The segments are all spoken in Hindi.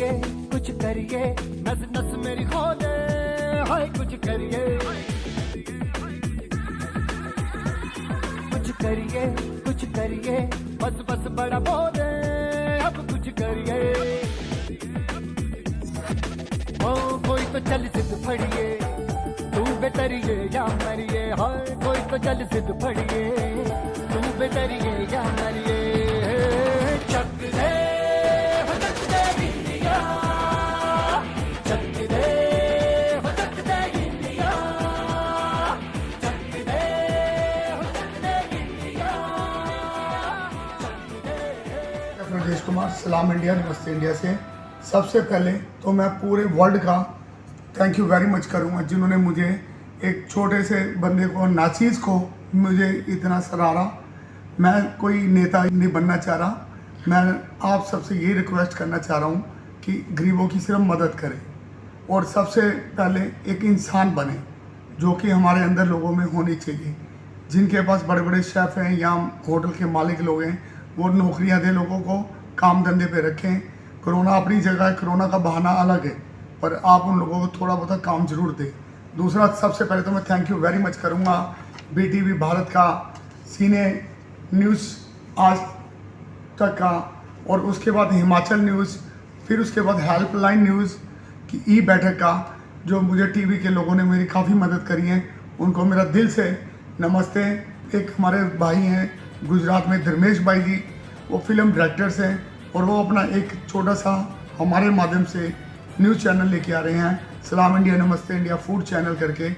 करिए नस नस मेरी खोले हाय कुछ करिए कुछ करिए बस बस बड़ा बोले अब कुछ करिए ओ कोई तो चल सिद्ध फड़िए तू बेतरिए या मरिए हाय कोई तो चल सिद्ध फड़िए तू बेतरिए या मरिए चक दे इंडिया चक दे इंडिया चक दे इंडिया राजेश कुमार सलाम इंडिया नमस्ते इंडिया से सबसे पहले तो मैं पूरे वर्ल्ड का थैंक यू वेरी मच करूँगा जिन्होंने मुझे एक छोटे से बंदे को नाचीज़ को मुझे इतना सराहा। मैं कोई नेता नहीं बनना चाह रहा, मैं आप सबसे ये रिक्वेस्ट करना चाह रहा हूँ कि गरीबों की सिर्फ मदद करें और सबसे पहले एक इंसान बने जो कि हमारे अंदर लोगों में होनी चाहिए। जिनके पास बड़े बड़े शेफ़ हैं या होटल के मालिक लोग हैं वो नौकरियाँ दें, लोगों को काम धंधे पे रखें। कोरोना अपनी जगह है, कोरोना का बहाना अलग है, पर आप उन लोगों को थोड़ा बहुत काम जरूर दें। दूसरा सबसे पहले तो मैं थैंक यू वेरी मच करूँगा BTV भारत का, सीने न्यूज़ आज तक का, और उसके बाद हिमाचल न्यूज़, फिर उसके बाद हेल्पलाइन न्यूज़ की ई बैठक का, जो मुझे टीवी के लोगों ने मेरी काफ़ी मदद करी है, उनको मेरा दिल से नमस्ते। एक हमारे भाई हैं गुजरात में धर्मेश भाई जी, वो फिल्म डायरेक्टर्स हैं और वो अपना एक छोटा सा हमारे माध्यम से न्यूज़ चैनल लेके आ रहे हैं, सलाम इंडिया नमस्ते इंडिया फूड चैनल करके।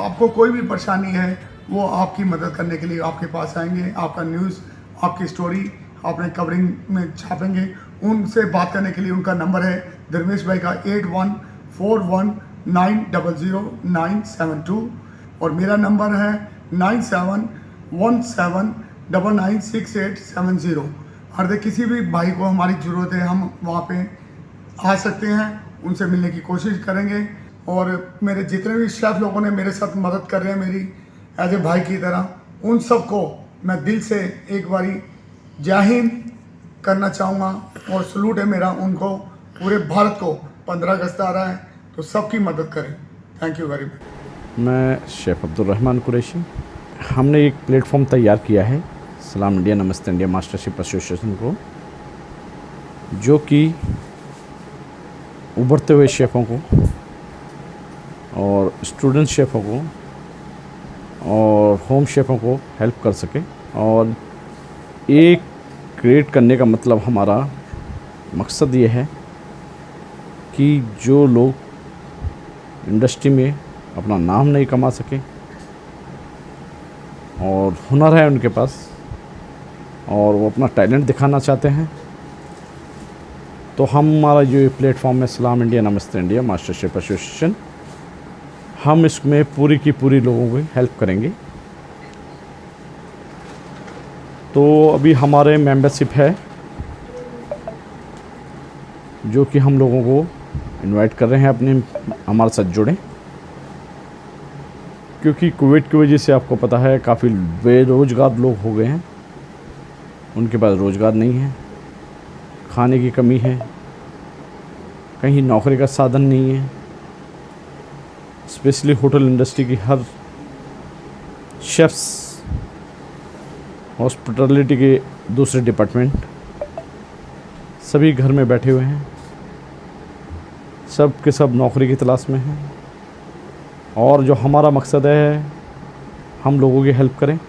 आपको कोई भी परेशानी है वो आपकी मदद करने के लिए आपके पास आएंगे, आपका न्यूज़, आपकी स्टोरी आपने कवरिंग में छापेंगे। उनसे बात करने के लिए उनका नंबर है धर्मेश भाई का 8141900972 और मेरा नंबर है 9717996870। हर किसी भी भाई को हमारी ज़रूरत है, हम वहाँ पे आ सकते हैं, उनसे मिलने की कोशिश करेंगे। और मेरे जितने भी शेफ़ लोगों ने मेरे साथ मदद कर रहे हैं मेरी एज ए भाई की तरह, उन सबको मैं दिल से एक बारी जय हिंद करना चाहूँगा और सलूट है मेरा उनको। पूरे भारत को 15 अगस्त आ रहा है तो सबकी मदद करें। Thank you very much. मैं शेफ़ अब्दुल रहमान कुरैशी। हमने एक प्लेटफॉर्म तैयार किया है सलाम इंडिया नमस्ते इंडिया मास्टर शेफ़ एसोसिएशन को, जो कि उभरते हुए शेफ़ों को और स्टूडेंट शेफ़ों को और होम शेफ़ों को हेल्प कर सके। और एक क्रिएट करने का मतलब हमारा मकसद ये है कि जो लोग इंडस्ट्री में अपना नाम नहीं कमा सके और हुनर है उनके पास और वो अपना टैलेंट दिखाना चाहते हैं, तो हमारा जो ये प्लेटफॉर्म है सलाम इंडिया नमस्ते इंडिया मास्टर शेफ़ एसोसिएशन, हम इसमें पूरी की पूरी लोगों को हेल्प करेंगे। तो अभी हमारे मेंबरशिप है जो कि हम लोगों को इनवाइट कर रहे हैं अपने हमारे साथ जुड़ें, क्योंकि कोविड की वजह से आपको पता है काफ़ी बेरोज़गार लोग हो गए हैं, उनके पास रोज़गार नहीं है, खाने की कमी है, कहीं नौकरी का साधन नहीं है। स्पेशली होटल इंडस्ट्री की हर शेफ्स, हॉस्पिटलिटी के दूसरे डिपार्टमेंट सभी घर में बैठे हुए हैं, सब के सब नौकरी की तलाश में हैं। और जो हमारा मकसद है हम लोगों की हेल्प करें।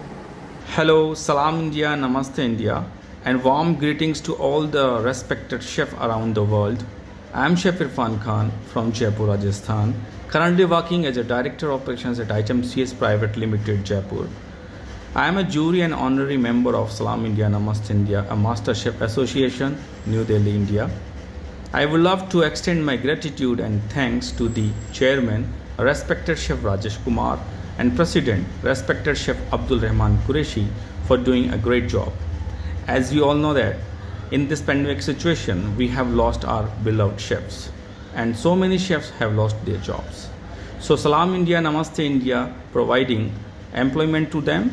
Hello, Salam India, Namaste India, and warm greetings to all the respected chefs around the world. I am Chef Irfan Khan from Jaipur, Rajasthan, currently working as a Director of Operations at Item CS Private Limited, Jaipur. I am a jury and honorary member of Salam India, Namaste India, a Master Chef Association, New Delhi, India. I would love to extend my gratitude and thanks to the Chairman, respected Chef Rajesh Kumar, and President, respected Chef Abdul Rahman Qureshi, for doing a great job. As we all know that in this pandemic situation, we have lost our beloved chefs, and so many chefs have lost their jobs. So Salam India, Namaste India, providing employment to them.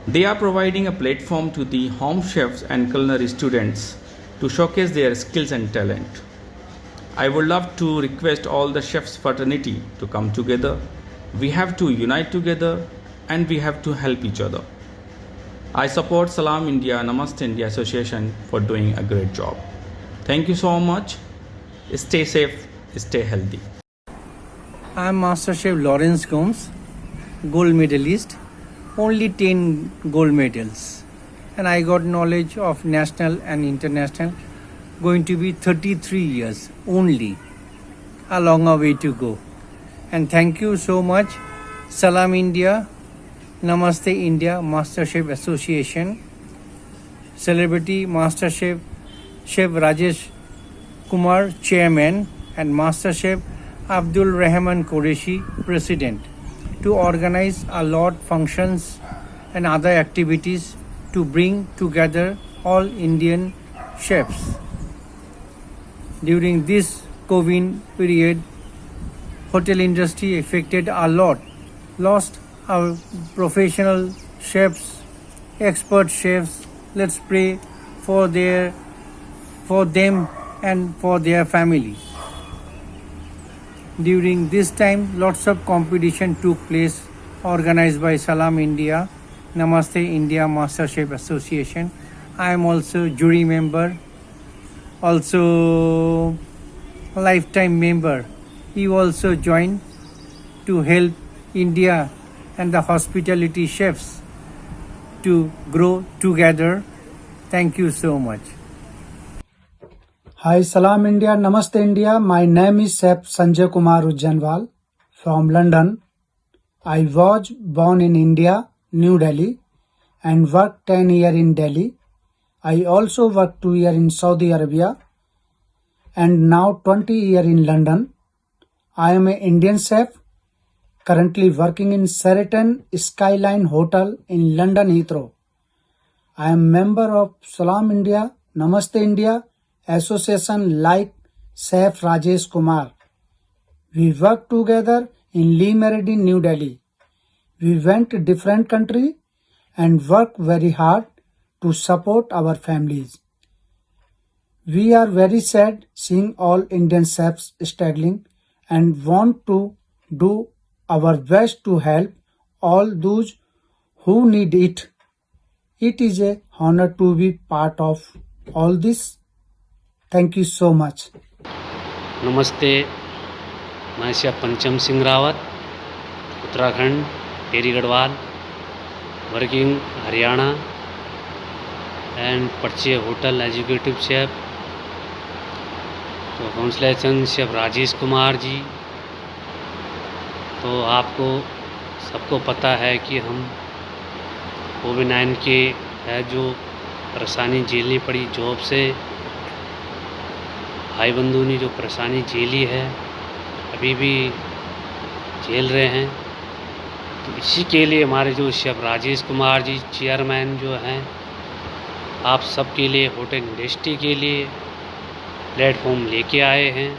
They are providing a platform to the home chefs and culinary students to showcase their skills and talent. I would love to request all the chefs fraternity to come together. We have to unite together and we have to help each other. I support Salam India Namaste India Association for doing a great job. Thank you so much. Stay safe, stay healthy. I am Master Chef Lawrence Gomes, gold medalist, only 10 gold medals. And I got knowledge of national and international, going to be 33 years only. A longer way to go. And thank you so much, Salam India, Namaste India Master Chef Association, Celebrity Master Chef, Chef Rajesh Kumar, Chairman, and Master Chef Abdul Rahman Qureshi, President, to organize a lot functions and other activities to bring together all Indian chefs. During this COVID period, hotel industry affected a lot, lost our professional chefs, expert chefs. Let's pray for them and for their family. During this time, lots of competition took place organized by Salam India, Namaste India Master Chef Association. I am also jury member, also lifetime member. He also joined to help India and the hospitality chefs to grow together. Thank you so much. Hi, Salam India, Namaste India. My name is Chef Sanjay Kumar Ujjanwal from London. I was born in India, New Delhi, and worked 10 years in Delhi. I also worked 2 years in Saudi Arabia and now 20 years in London. I am an Indian chef, currently working in Sheraton Skyline Hotel in London Heathrow. I am member of Salam India, Namaste India Association like Chef Rajesh Kumar. We work together in Lee Meridin, New Delhi. We went to different countries and work very hard to support our families. We are very sad seeing all Indian chefs struggling and want to do our best to help all those who need it. It is an honor to be part of all this. Thank you so much. नमस्ते, मैं chef Pancham Singh Rawat, Uttarakhand, Tehri Garhwal, working Haryana and परचे होटल एग्जीक्यूटिव शेफ। तो काउंसलेशन शेफ राजेश कुमार जी। तो आपको सबको पता है कि हम कोविड-19 के है जो परेशानी झेलनी पड़ी जॉब से, भाई बंधु ने जो परेशानी झेली है अभी भी झेल रहे हैं। तो इसी के लिए हमारे जो शेफ राजेश कुमार जी चेयरमैन जो हैं, आप सबके लिए होटल इंडस्ट्री के लिए प्लेटफॉर्म लेके आए हैं।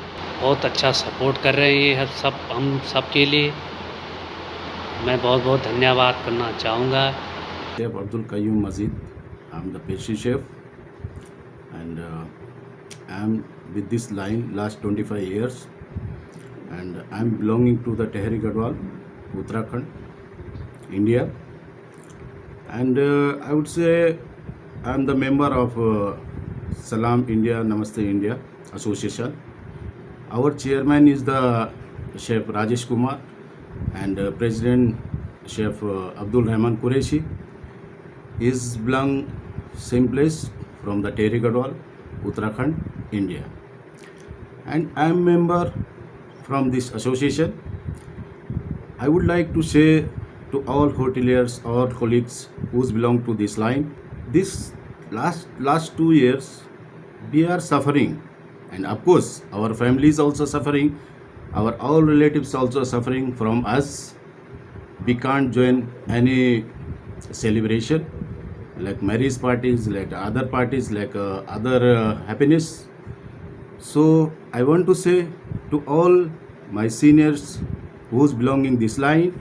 बहुत अच्छा सपोर्ट कर रहे हैं सब हम सब के लिए। मैं बहुत बहुत धन्यवाद करना चाहूँगा। Chef Abdul Qayyum Mazid. I'm the pastry chef and I'm with this line last 25 years and I'm belonging to the Tehri Garhwal, Uttarakhand, India, and I would say I'm the member of Salam India Namaste India Association. Our chairman is the Chef Rajesh Kumar and President Chef Abdul Rahman Qureshi. Is belong same place from the Tehri Garhwal, Uttarakhand, India, and I am member from this association. I would like to say to all hoteliers, all colleagues who belong to this line, this last 2 years we are suffering, and of course our family is also suffering, our all relatives also suffering from us. We can't join any celebration like marriage parties, like other parties, like other happiness. So I want to say to all my seniors who's belonging this line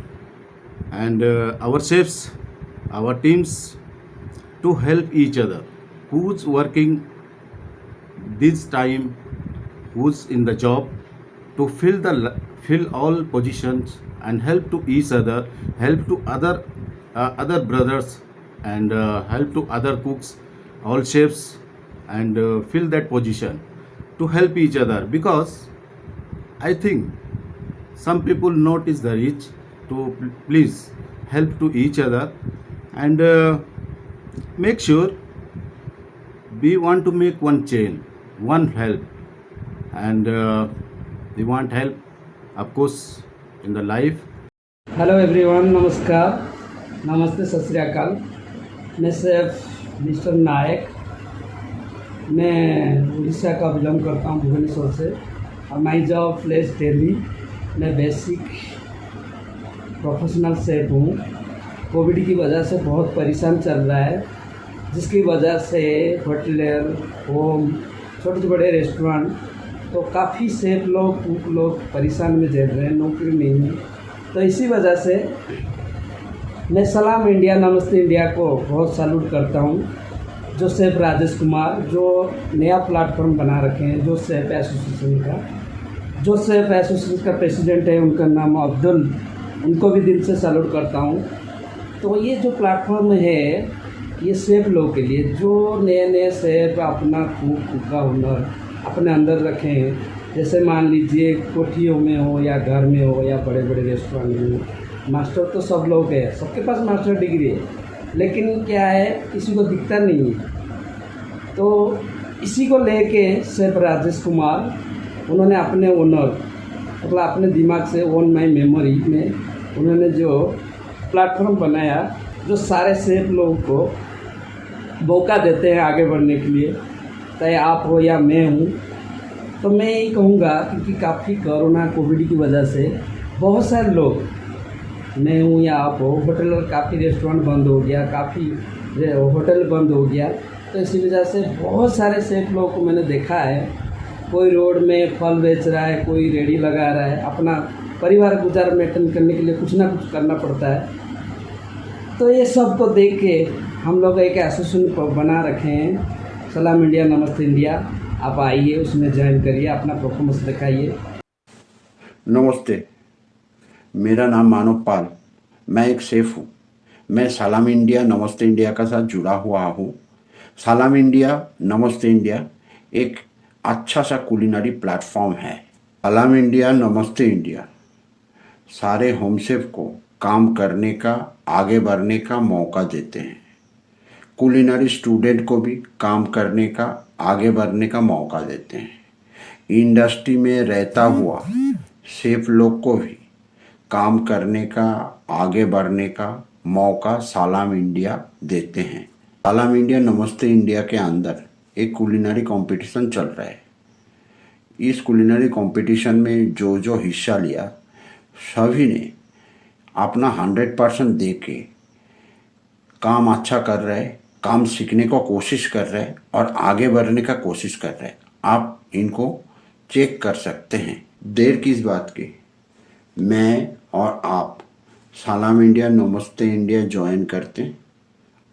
and our chefs, our teams, to help each other, who's working this time, who's in the job to fill all positions and help to each other, help to other brothers, and help to other cooks, all chefs, and fill that position to help each other, because I think some people notice the rich to please help to each other, and make sure we want to make one chain, one help, and we want help, of course, in the life. Hello everyone, नमस्कार, नमस्ते, सत श्री अकाल। मैं शेफ मिस्टर नायक, मैं उड़ीसा का बिलोंग करता हूँ, भुवनेश्वर से, और माई जॉब प्लेस दिल्ली। मैं बेसिक प्रोफेशनल शेफ हूँ। कोविड की वजह से बहुत परेशान चल रहा है, जिसकी वजह से होटलर, होम, छोटे बड़े रेस्टोरेंट, तो काफ़ी शेफ लोग, कुक लोग परेशान में झेल रहे हैं, नौकरी नहीं है। तो इसी वजह से मैं सलाम इंडिया, नमस्ते इंडिया को बहुत सैल्यूट करता हूँ। जो शेफ राजेश कुमार जो नया प्लेटफॉर्म बना रखे हैं, जो शेफ एसोसिएशन का प्रेसिडेंट है, उनका नाम अब्दुल, उनको भी दिल से सैल्यूट करता हूँ। तो ये जो प्लेटफॉर्म है, ये शेफ लोगों के लिए, जो नए शेफ अपना कुक का हुनर अपने अंदर रखे हैं। जैसे मान लीजिए कोठियों में हो या घर में हो या बड़े बड़े रेस्टोरेंट में हो, मास्टर तो सब लोग हैं, सबके पास मास्टर डिग्री है, लेकिन क्या है, किसी को दिखता नहीं है। तो इसी को लेके शेफ राजेश कुमार, उन्होंने अपने ओनर, मतलब अपने दिमाग से, ओन माई मेमोरी में उन्होंने जो प्लेटफॉर्म बनाया, जो सारे शेफ लोगों को मौका देते हैं आगे बढ़ने के लिए, चाहे आप हो या मैं हूँ। तो मैं यही कहूँगा, क्योंकि काफ़ी कोरोना कोविड की वजह से बहुत सारे लोग, मैं हूँ या आप हो, होटल और काफ़ी रेस्टोरेंट बंद हो गया, काफ़ी होटल बंद हो गया। तो इसी वजह से बहुत सारे शेफ लोगों को मैंने देखा है, कोई रोड में फल बेच रहा है, कोई रेडी लगा रहा है, अपना परिवार गुजार मेंटेन करने के लिए कुछ ना कुछ करना पड़ता है। तो ये सब को देख के हम लोग एक एसोसिएशन बना रखे हैं, सलाम इंडिया, नमस्ते इंडिया। आप आइए, उसमें ज्वाइन करिए, अपना परफॉर्मेंस दिखाइए। नमस्ते, मेरा नाम मानव पाल, मैं एक शेफ़ हूँ। मैं सलाम इंडिया, नमस्ते इंडिया का साथ जुड़ा हुआ हूँ। सलाम इंडिया, नमस्ते इंडिया एक अच्छा सा कुलिनरी प्लेटफॉर्म है। सलाम इंडिया, नमस्ते इंडिया सारे होम शेफ को काम करने का, आगे बढ़ने का मौका देते हैं। कुलिनरी स्टूडेंट को भी काम करने का, आगे बढ़ने का मौका देते हैं। इंडस्ट्री में रहता हुआ शेफ लोग को भी काम करने का, आगे बढ़ने का मौका सलाम इंडिया देते हैं। सलाम इंडिया, नमस्ते इंडिया के अंदर एक कुलिनरी कंपटीशन चल रहा है। इस कुलिनरी कंपटीशन में जो हिस्सा लिया, सभी ने अपना 100% दे के काम अच्छा कर रहे हैं, काम सीखने को कोशिश कर रहे हैं और आगे बढ़ने का कोशिश कर रहे हैं। आप इनको चेक कर सकते हैं। देर किस बात की, मैं और आप सलाम इंडिया, नमस्ते इंडिया ज्वाइन करते हैं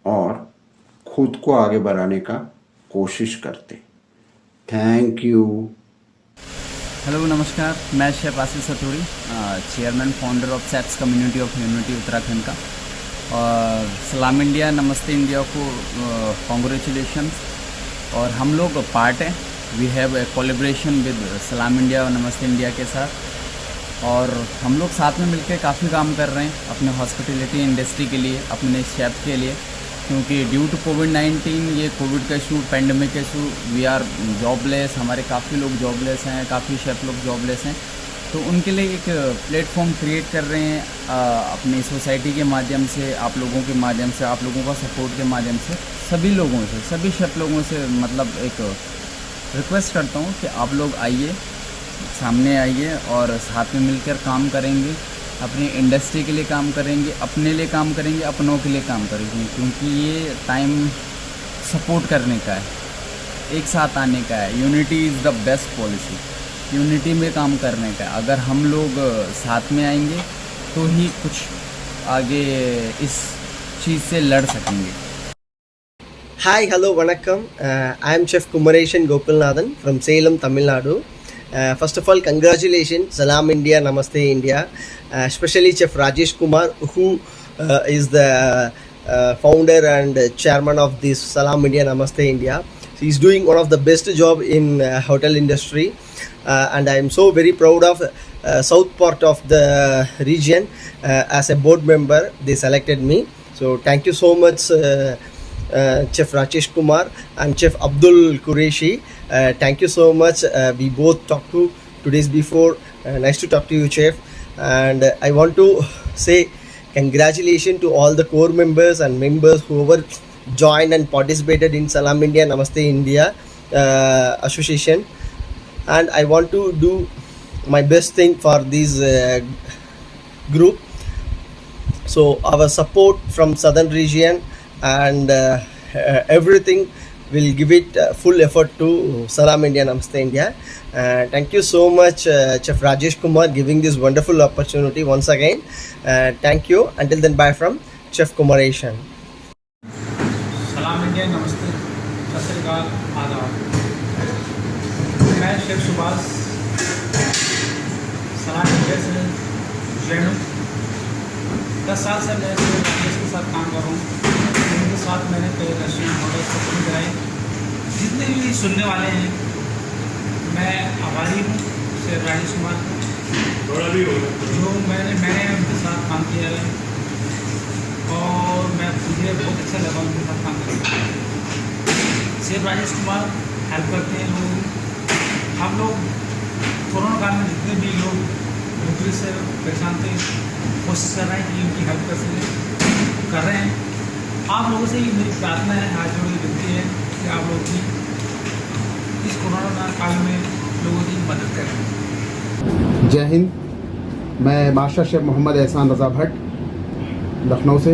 और खुद को आगे बढ़ाने का कोशिश करते। Thank you. हेलो, नमस्कार, मैं chef Ashish Saturi, chairman founder of chefs community of unity Uttarakhand का। और सलाम इंडिया, नमस्ते इंडिया को कॉन्ग्रेचुलेशंस। और हम लोग पार्ट हैं, we have a collaboration with Salaam India और नमस्ते इंडिया के साथ। और हम लोग साथ में मिलकर काफ़ी काम कर रहे हैं अपने हॉस्पिटैलिटी इंडस्ट्री के लिए, अपने शेफ के लिए, क्योंकि ड्यू टू कोविड-19, ये कोविड का issue, pandemic issue, we are jobless, हमारे काफ़ी लोग जॉबलेस हैं, काफ़ी शेफ लोग जॉबलेस हैं। तो उनके लिए एक प्लेटफॉर्म क्रिएट कर रहे हैं अपनी सोसाइटी के माध्यम से, आप लोगों के माध्यम से, आप लोगों का सपोर्ट के माध्यम से, सभी लोगों से, सभी शेफ लोगों से मतलब एक रिक्वेस्ट करता हूँ कि आप लोग आइए, सामने आइए और साथ में मिलकर काम करेंगे, अपनी इंडस्ट्री के लिए काम करेंगे, अपने लिए काम करेंगे, अपनों के लिए काम करेंगे, क्योंकि ये टाइम सपोर्ट करने का है, एक साथ आने का है। Unity is the best policy, unity में काम करने का। अगर हम लोग साथ में आएंगे तो ही कुछ आगे इस चीज़ से लड़ सकेंगे। Hi, hello, vanakkam. I am Chef Kumareshan Gopalnathan from Salem, Tamil Nadu. First of all, congratulations, Salam India, Namaste India, especially Chef Rajesh Kumar, who is the founder and chairman of this Salam India, Namaste India. He's doing one of the best job in hotel industry, and I am so very proud of south part of the region. As a board member, they selected me. So thank you so much, Chef Rajesh Kumar and Chef Abdul Qureshi. Thank you so much. We both talked 2 days before. Nice to talk to you, Chef. And I want to say congratulations to all the core members and members whoever joined and participated in Salam India, Namaste India association. And I want to do my best thing for this group. So our support from southern region and everything will give it full effort to Salam India, Namaste India. Thank you so much, Chef Rajesh Kumar, giving this wonderful opportunity once again. Thank you. Until then, bye from Chef Kumaration. सलाम इंडिया, नमस्ते, सत श्री अकाल, आदाब। मैं शेफ सुभाष सलाम इंडिया से जैन हूँ। 10 साल से मैं इसके साथ काम कर रहा हूँ। इनके साथ मैंने कई रेस्टोरेंट होटल ओपन कराए। जितने भी सुनने वाले हैं, मैं आभारी हूँ शेफ राजेश कुमार जो मैंने उनके साथ काम किया है और मुझे बहुत अच्छा लगा उनके साथ काम करके। शेफ राजेश कुमार हेल्प करते हैं लोगों की। हम लोग कोरोना काल में जितने भी लोग नौकरी से परेशान थे, कोशिश कर रहे हैं कि उनकी हेल्प कर सकें, कर रहे हैं। आप लोगों से ही मेरी प्रार्थना है, हाथ जोड़ के विनती है कि आप लोग भी इस कोरोना काल में लोगों की मदद करें। जय हिंद। मैं मास्टर शेफ मोहम्मद एहसान रज़ा भट्ट, लखनऊ से।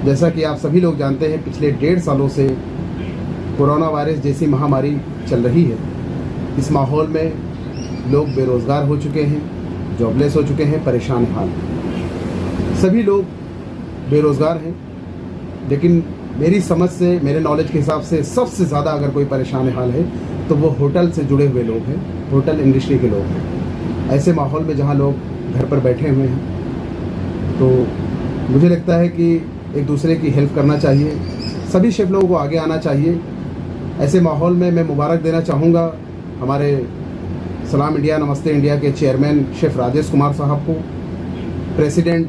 जैसा कि आप सभी लोग जानते हैं, पिछले 1.5 सालों से कोरोना वायरस जैसी महामारी चल रही है। इस माहौल में लोग बेरोज़गार हो चुके हैं, जॉबलेस हो चुके हैं, परेशान हाल। सभी लोग बेरोज़गार हैं, लेकिन मेरी समझ से, मेरे नॉलेज के हिसाब से सबसे ज़्यादा अगर कोई परेशान हाल है तो वो होटल से जुड़े हुए लोग हैं, होटल इंडस्ट्री के लोग हैं। ऐसे माहौल में जहाँ लोग घर पर बैठे हुए हैं, तो मुझे लगता है कि एक दूसरे की हेल्प करना चाहिए। सभी शेफ लोगों को आगे आना चाहिए। ऐसे माहौल में मैं मुबारक देना चाहूँगा हमारे सलाम इंडिया, नमस्ते इंडिया के चेयरमैन शेफ राजेश कुमार साहब को, प्रेसिडेंट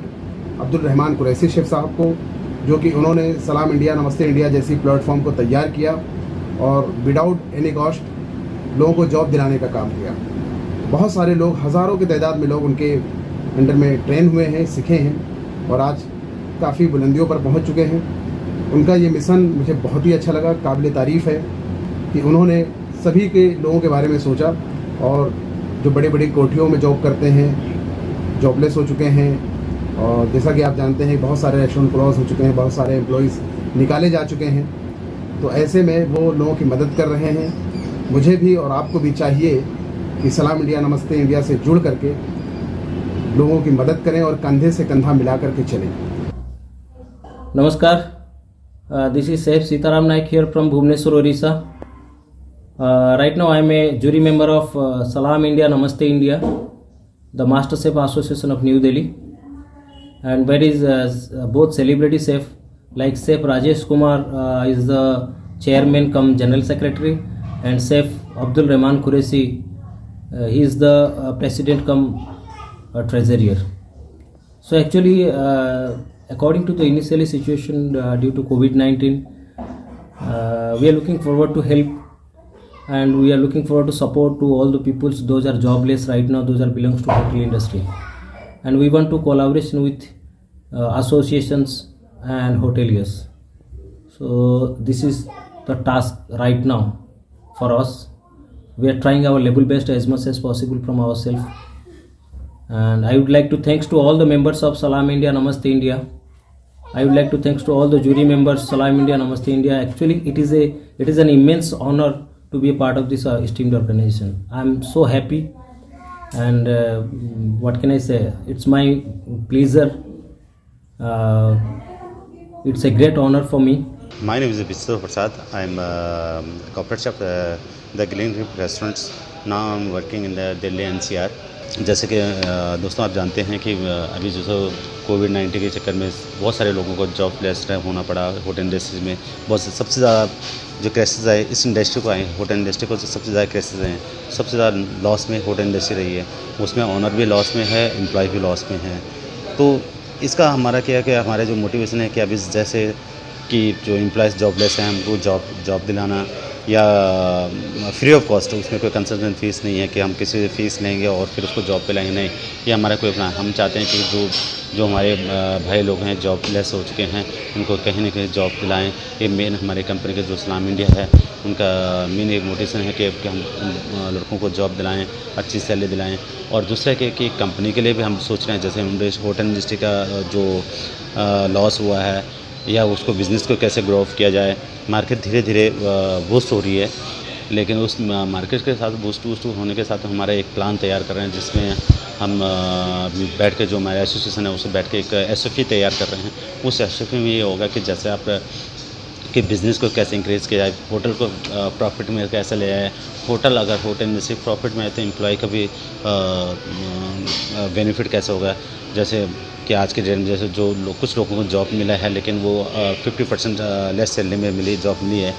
अब्दुल रहमान कुरैशी शेफ साहब को, जो कि उन्होंने सलाम इंडिया, नमस्ते इंडिया जैसी प्लेटफॉर्म को तैयार किया और विदाउट एनी कॉस्ट लोगों को जॉब दिलाने का काम किया। बहुत सारे लोग, हज़ारों की तादाद में लोग उनके अंडर में ट्रेन हुए हैं, सीखे हैं और आज काफ़ी बुलंदियों पर पहुंच चुके हैं। उनका ये मिशन मुझे बहुत ही अच्छा लगा। काबिल तारीफ़ है कि उन्होंने सभी के लोगों के बारे में सोचा और जो बड़े बड़ी कोठियों में जॉब करते हैं, जॉबलेस हो चुके हैं, और जैसा कि आप जानते हैं बहुत सारे रेस्टोरेंट क्लोज हो चुके हैं, बहुत सारे एम्प्लॉयज़ निकाले जा चुके हैं। तो ऐसे में वो लोगों की मदद कर रहे हैं। मुझे भी और आपको भी चाहिए कि सलाम इंडिया, नमस्ते इंडिया से जुड़ करके लोगों की मदद करें और कंधे से कंधा मिला करके चलें। Namaskar, this is Chef Sitaram Naik here from Bhubaneswar, Orissa. Right now I am a jury member of Salam India, Namaste India, the Master Chef Association of New Delhi. And where is both celebrity chef like Chef Rajesh Kumar is the chairman cum general secretary, and Chef Abdul Rahman Qureshi he is the president cum treasurer. So actually according to the initial situation due to COVID-19, we are looking forward to help, and we are looking forward to support to all the peoples those are jobless right now, those are belongs to hotel industry, and we want to collaboration with associations and hoteliers. So this is the task right now for us. We are trying our level best as much as possible from ourselves, and I would like to thanks to all the members of Salam India, Namaste India. I would like to thanks to all the jury members, Salam India, Namaste India. Actually, it is an immense honor to be a part of this esteemed organization. I am so happy, and what can I say? It's my pleasure. It's a great honor for me. My name is Vishnu Prasad. I am corporate chef at the Green Reef Restaurants now I am working in the Delhi NCR। जैसे कि दोस्तों आप जानते हैं कि अभी जो कोविड-19 के चक्कर में बहुत सारे लोगों को जॉब लेस होना पड़ा होटल इंडस्ट्री में। बहुत सबसे ज़्यादा जो क्राइसिस आए इस इंडस्ट्री को आए, होटल इंडस्ट्री को सबसे ज़्यादा क्राइसिस आए, सबसे ज़्यादा लॉस में होटल इंडस्ट्री रही है। उसमें ओनर भी लॉस में है, एम्प्लॉय भी लॉस में है। तो इसका हमारा क्या है कि हमारा जो मोटिवेशन है कि अभी जैसे कि जो एम्प्लॉयज़ जॉबलेस हैं हमको जॉब दिलाना या फ्री ऑफ कॉस्ट, उसमें कोई कंसल्टेंट फ़ीस नहीं है कि हम किसी से फ़ीस लेंगे और फिर उसको जॉब पे लाएंगे। नहीं, ये हमारा कोई अपना, हम चाहते हैं कि जो हमारे भाई लोग हैं जॉबलेस हो चुके हैं उनको कहीं ना कहीं जॉब दिलाएं। ये मेन हमारी कंपनी के जो सलाम इंडिया है उनका मेन एक मोटिवेशन है कि हम लड़कों को जॉब दिलाएं, अच्छी सैलरी दिलाएं। और दूसरा कि कंपनी के लिए भी हम सोच रहे हैं, जैसे होटल इंडस्ट्री का जो लॉस हुआ है या उसको बिज़नेस को कैसे ग्रो किया जाए। मार्केट धीरे धीरे बूस्ट हो रही है, लेकिन उस मार्केट के साथ बूस्ट होने के साथ हमारा एक प्लान तैयार कर रहे हैं जिसमें हम बैठ के जो हमारा एसोसिएशन है उससे बैठ के एक SFE तैयार कर रहे हैं। उस SFE में ये होगा कि जैसे आप कि बिज़नेस को कैसे इंक्रीज़ किया जाए, होटल को प्रॉफिट में कैसे ले आए। अगर होटल में सिर्फ प्रॉफिट में आए तो एम्प्लॉय का भी बेनिफिट कैसे होगा। जैसे कि आज के डेट में जैसे कुछ लोगों को जॉब मिला है लेकिन वो 50% लेस सैलरी में जॉब मिली है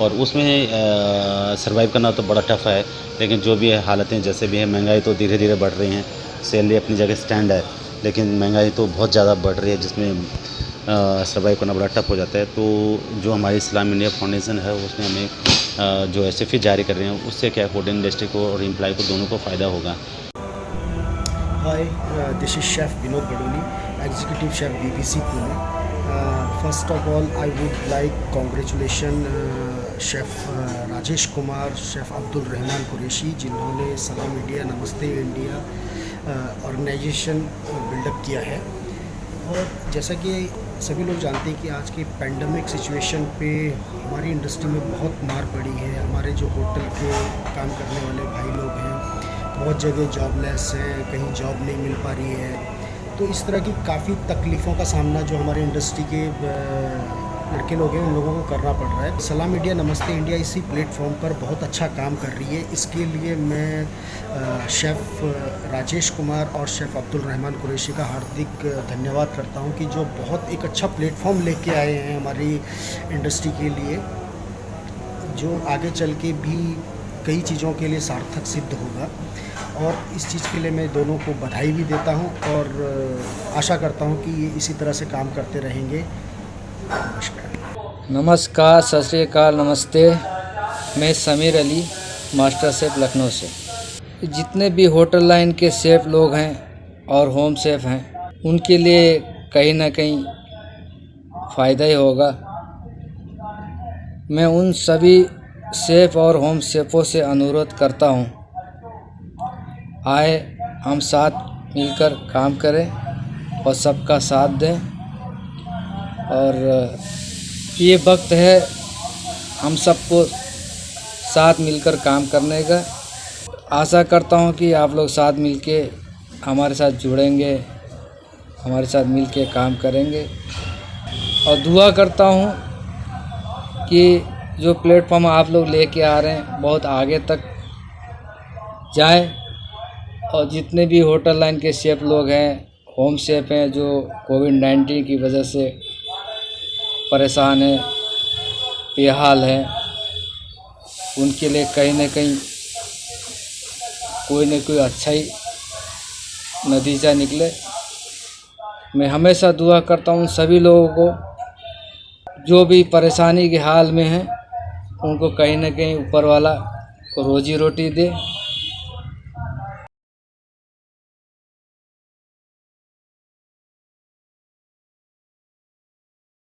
और उसमें सर्वाइव करना तो बड़ा टफ है। लेकिन जो भी है हालतें जैसे भी है, महंगाई तो धीरे धीरे बढ़ रही हैं, सैलरी अपनी जगह स्टैंड है लेकिन महंगाई तो बहुत ज़्यादा बढ़ रही है जिसमें सर्वाइव करना बड़ा टफ हो जाता है। तो जो हमारी सलाम इंडिया फाउंडेशन है उसमें हमें जो SFE जारी कर रहे हैं उससे क्या होटल इंडस्ट्री को और एम्प्लॉय को दोनों को फ़ायदा होगा। Hi, this is Chef Vinod Badoli, Executive Chef BBC Pune. First of all, I would like congratulation Chef Rajesh Kumar, Chef Abdul Rahman Qureshi, जिन्होंने सलाम इंडिया नमस्ते इंडिया ऑर्गेनाइजेशन बिल्डअप किया है। और जैसा कि सभी लोग जानते हैं कि आज के पैंडमिक सिचुएशन पे हमारी इंडस्ट्री में बहुत मार पड़ी है। हमारे जो होटल के काम करने वाले भाई लोग हैं बहुत जगह जॉबलेस हैं, कहीं जॉब नहीं मिल पा रही है। तो इस तरह की काफ़ी तकलीफ़ों का सामना जो हमारे इंडस्ट्री के लड़के लोग हैं उन लोगों को करना पड़ रहा है। सलाम इंडिया नमस्ते इंडिया इसी प्लेटफॉर्म पर बहुत अच्छा काम कर रही है। इसके लिए मैं शेफ़ राजेश कुमार और शेफ़ अब्दुल रहमान कुरैशी का हार्दिक धन्यवाद करता हूं कि जो बहुत एक अच्छा प्लेटफॉर्म लेके आए हैं हमारी इंडस्ट्री के लिए, जो आगे चल के भी कई चीज़ों के लिए सार्थक सिद्ध होगा। और इस चीज़ के लिए मैं दोनों को बधाई भी देता हूं और आशा करता हूं कि ये इसी तरह से काम करते रहेंगे। नमस्कार, सत श्री अकाल, नमस्ते। मैं समीर अली, मास्टर शेफ़ लखनऊ से। जितने भी होटल लाइन के शेफ़ लोग हैं और होम शेफ़ हैं उनके लिए कहीं ना कहीं फ़ायदा ही होगा। मैं उन सभी शेफ़ और होम शेफ़ों से अनुरोध करता हूं, आए हम साथ मिलकर काम करें और सबका साथ दें। और ये वक्त है हम सबको साथ मिलकर काम करने का। आशा करता हूं कि आप लोग साथ मिलके हमारे साथ जुड़ेंगे, हमारे साथ मिलके काम करेंगे। और दुआ करता हूं कि जो प्लेटफॉर्म आप लोग लेके आ रहे हैं बहुत आगे तक जाए और जितने भी होटल लाइन के शेफ़ लोग हैं, होम शेफ़ हैं जो कोविड-19 की वजह से परेशान है, बेहाल है, उनके लिए कहीं न कहीं कोई न कोई अच्छा ही नतीजा निकले। मैं हमेशा दुआ करता हूँ सभी लोगों को जो भी परेशानी के हाल में हैं उनको कहीं न कहीं ऊपर वाला को रोजी रोटी दे।